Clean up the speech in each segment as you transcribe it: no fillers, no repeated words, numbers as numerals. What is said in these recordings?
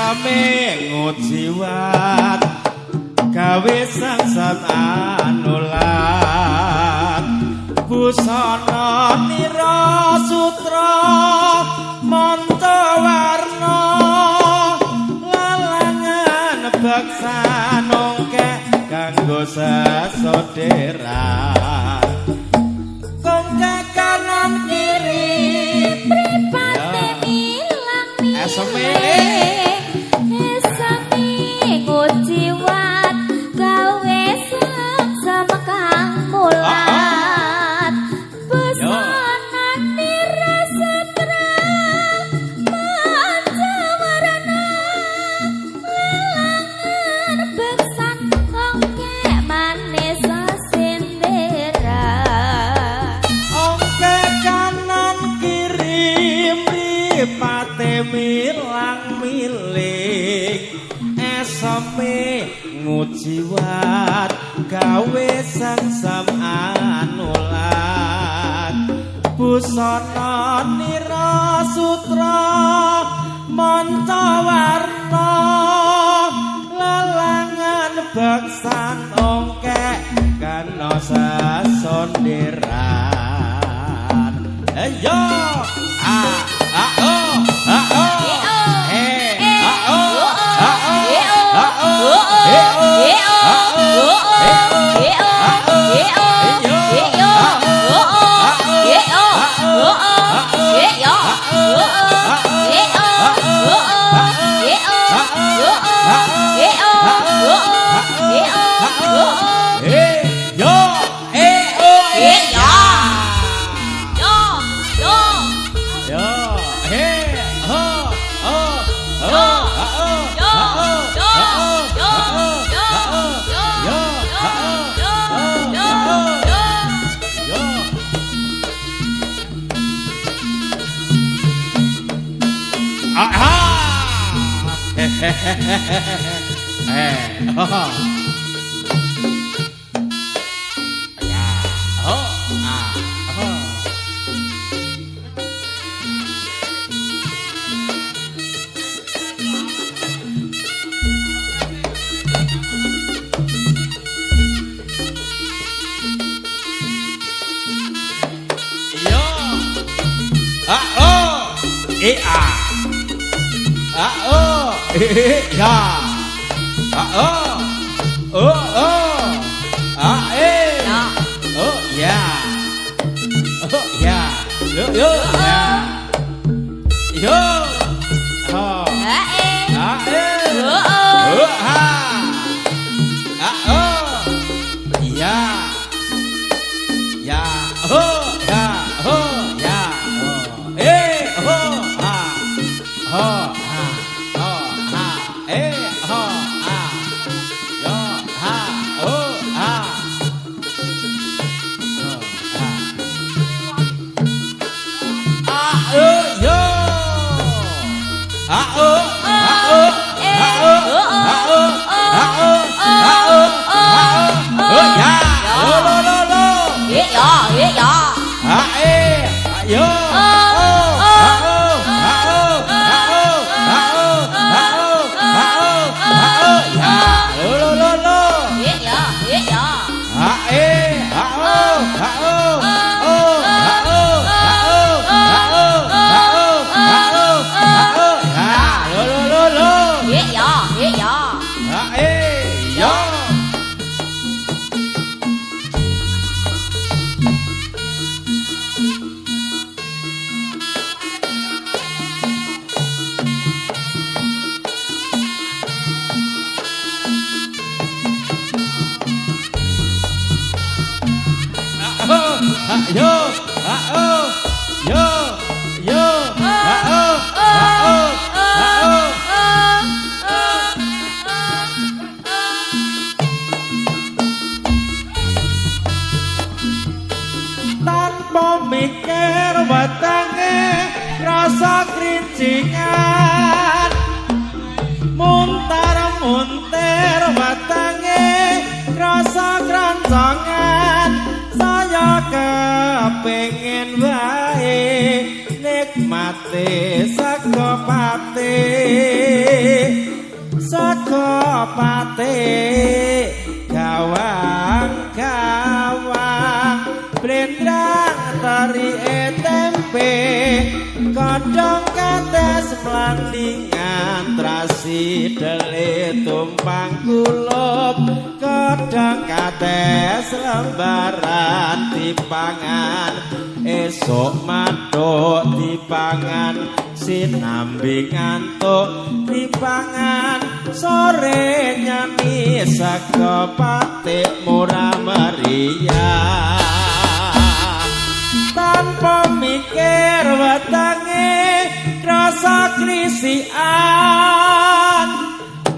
esame ngujiwat gawe sangsat anulan busana nira sutra manca warna lalangan baksan ongke kanggo sesodheran kongke kanan kiri pripate milang esame ngujiwat gawe sangsam kang mulat busana nira sutra manca warna lalangan beksan ongke manis sindera ongke kanan kiri mripate milang milik esame ngujiwat gawe sangsam anulan busana nira sutra manca warna lalangan beksan ongke kana sasonderan yo mikir wetenge rasa krincingan muntar-muntir wetenge rasa krancangan saya kepengin wae nikmati sego pati Sagapati gawang-gawang blendrang tari tempe kodhong kates mlandingan trasi dele tumpang kulup kodhong kates lembaran dipangan esuk mathuk dipangan sinambi ngantuk dipangan sore nyami Sagapati murah meriah tanpa mikir wetange rasa krisian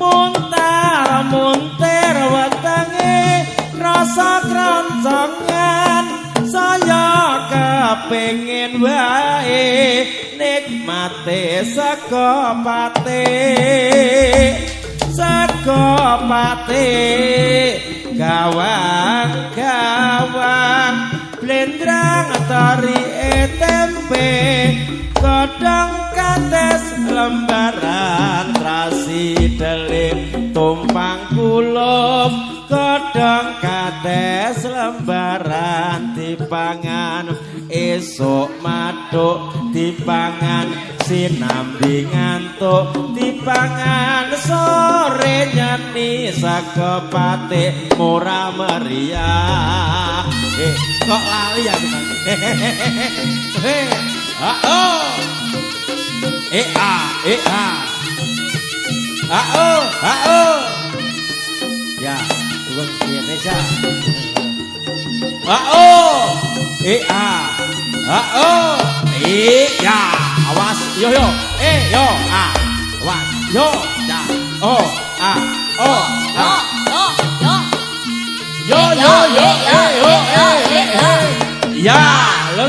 muntar wetange rasa kroncongan saya kepengin wae nikmate Sagapati gawang-gawang blendrang tari tempe kodhong kates lembaran trasi delip tumpang kulup kodhong kates lembaran dipangan esuk mathuk dipangan sinambi ngantuk dipangan sore nyeni Sagapati murah meriah kok lali ya kita ya bukan Indonesia ya awas yo awas yo ya ya lo ya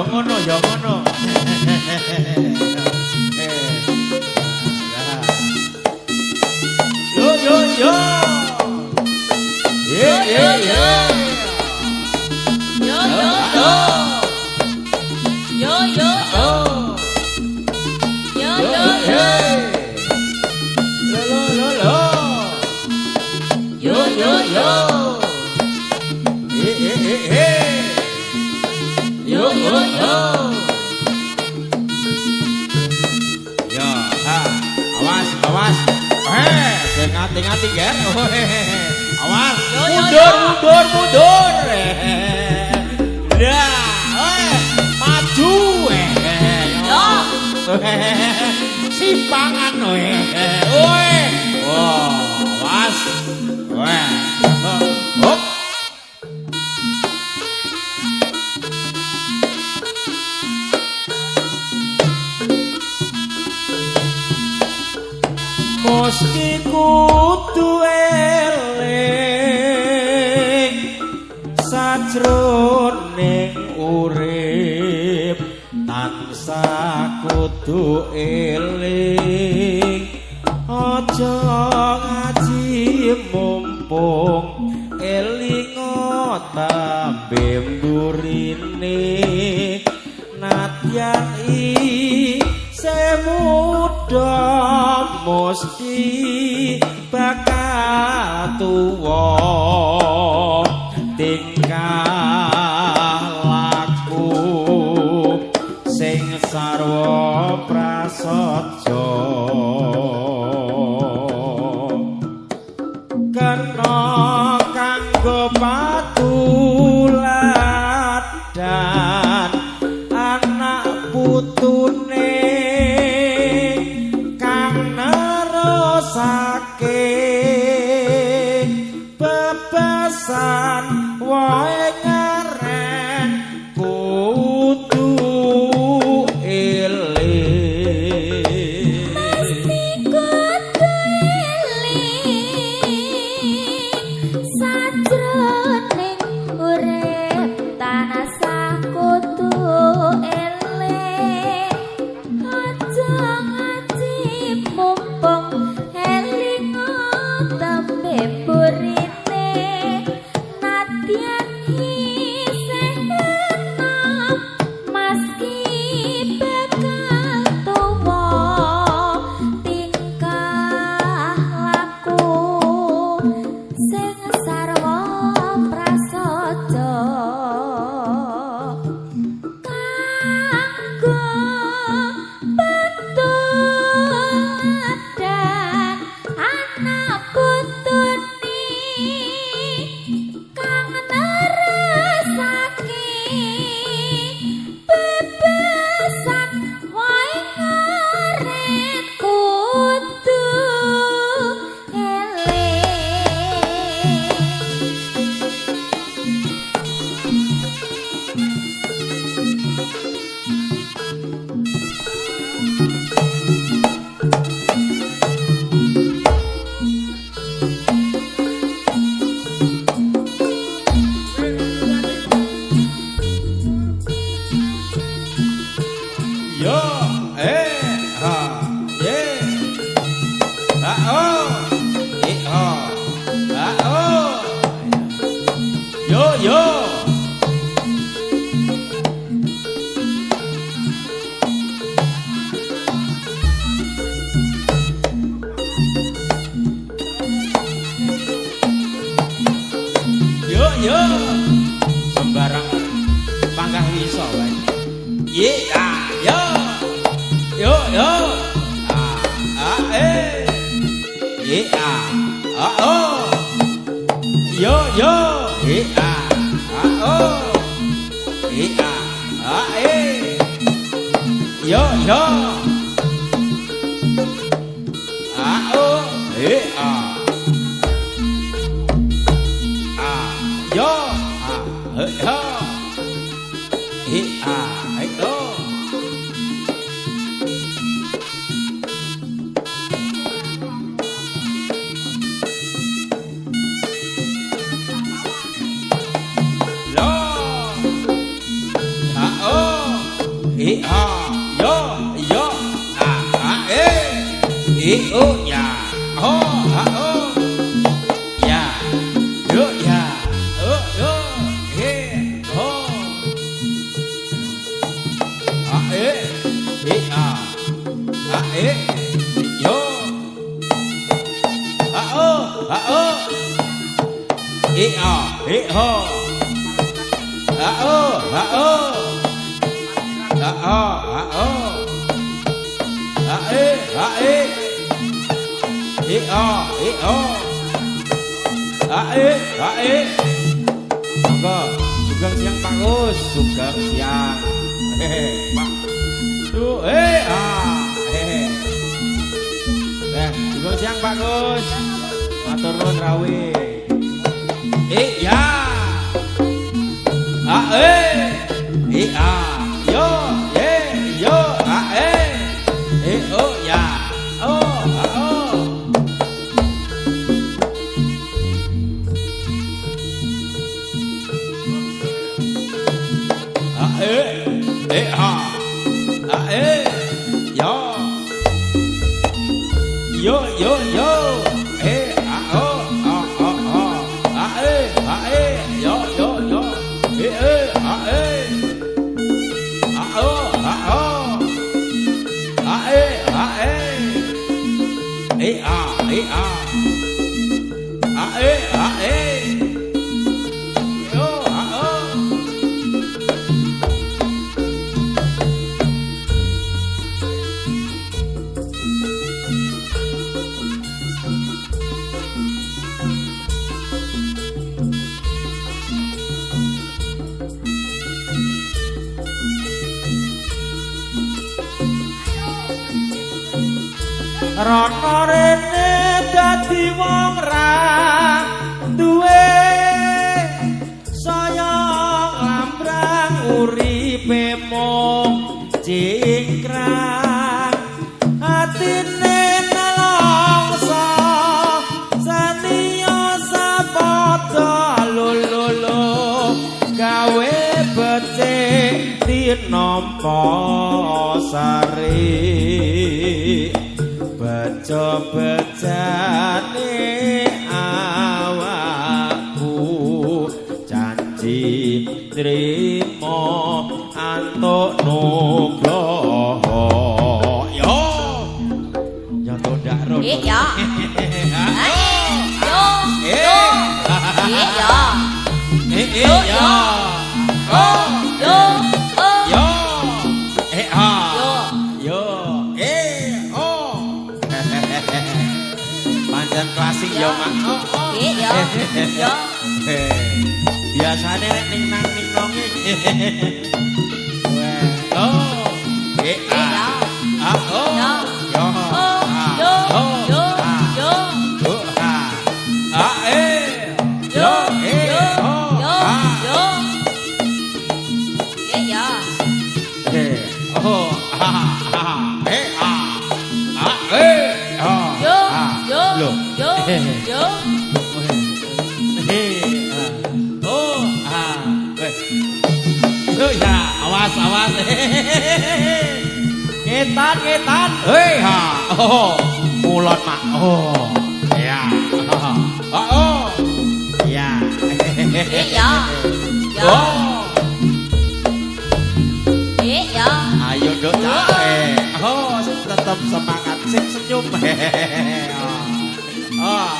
ngono, ya ngono. Yo yo yo. Yo yo yo. Yo yo yo. Yo yo yo. Yo yo yo. Lo lo lo lo. Yo yo yo. Yo yo yo. Ya, ha. Awas, awas. Sing ngati-ngati, Ger. Awas. Mundur, mundur, mundur. Ya, maju. Yo. Simpangan oe. Wah, awas. Wah. Hop. Mesti kudu eling sajroning urip tansah kudu eling aja ngaji mumpung eling tambe mburine nadyan semuda mesti bakal tuwa tingkah laku sing sarwa prasaja kena kanggo patuladan anak putune saking bebasan wae ngaren kudu eling Mesti kudu eling sajroning urip tanasa kudu eling aja ngaji mumpung eling tambe burine nadyan isih enom maski bakal tuwa tingkah laku sing sarwa prasaja kanggo petuladan anak putune kang neresake bebasan wae ngaren kudu yo ha ye ha oh ha oh yo yo yo yo sembarang panggah wiso wae ye yo yo yo ye oh yo yo ye oh ye yo yo oh ye yo ho oh lo oh ha yo yo o ya ho ha o ya yo ya yo he ho a yo ha o ho ha o Sugeng siang Pak Gus, sugeng siang. Pak. Duh, sugeng siang Pak Gus. Matur nuwun rawuh. Ya. Yo, yo, oh ya. Rono rene dadi wong ra duwe saya lambrang uripe mung cingkrang atine nelongso saniya sapada lululu gawe becik tinampa sari Bejo-bejane awakku janji trimo antuk nugroho yo tondak ro yo yo klasik yo Mak. Yo. Biasane nek ning nang nonge. Oh. Yo. Awas. Ngetan. Hei ha. Oh. Mulon Mak. Oh. Ya. Oh. Ya. Ya. Ayo Dok capek. Oh, tetap semangat, sip senyum. Oh.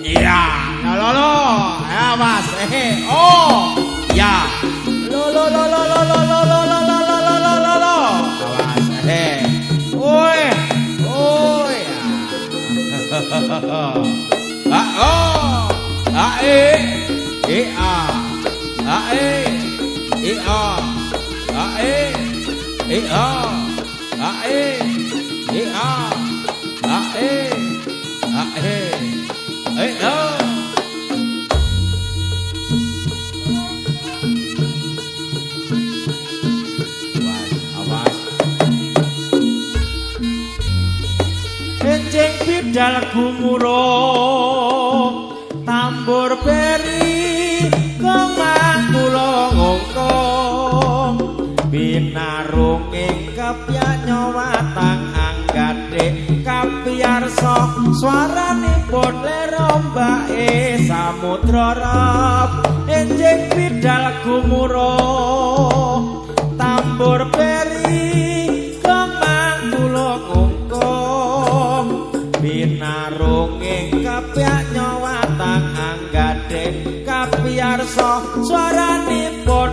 Iya. Lo. Ya, Mas. Oh. Ya. Lo. Awas. Woi. Enjing bidal gumurung tambur beri kemang kula ngongkong binarunge kapiyarsa swaranipun lerombake samudra rap enjing bidal gumuruh tambur beri kemang tulung ungkum binarunging kapyak nyawatang anggading kapiyarsa swaranipun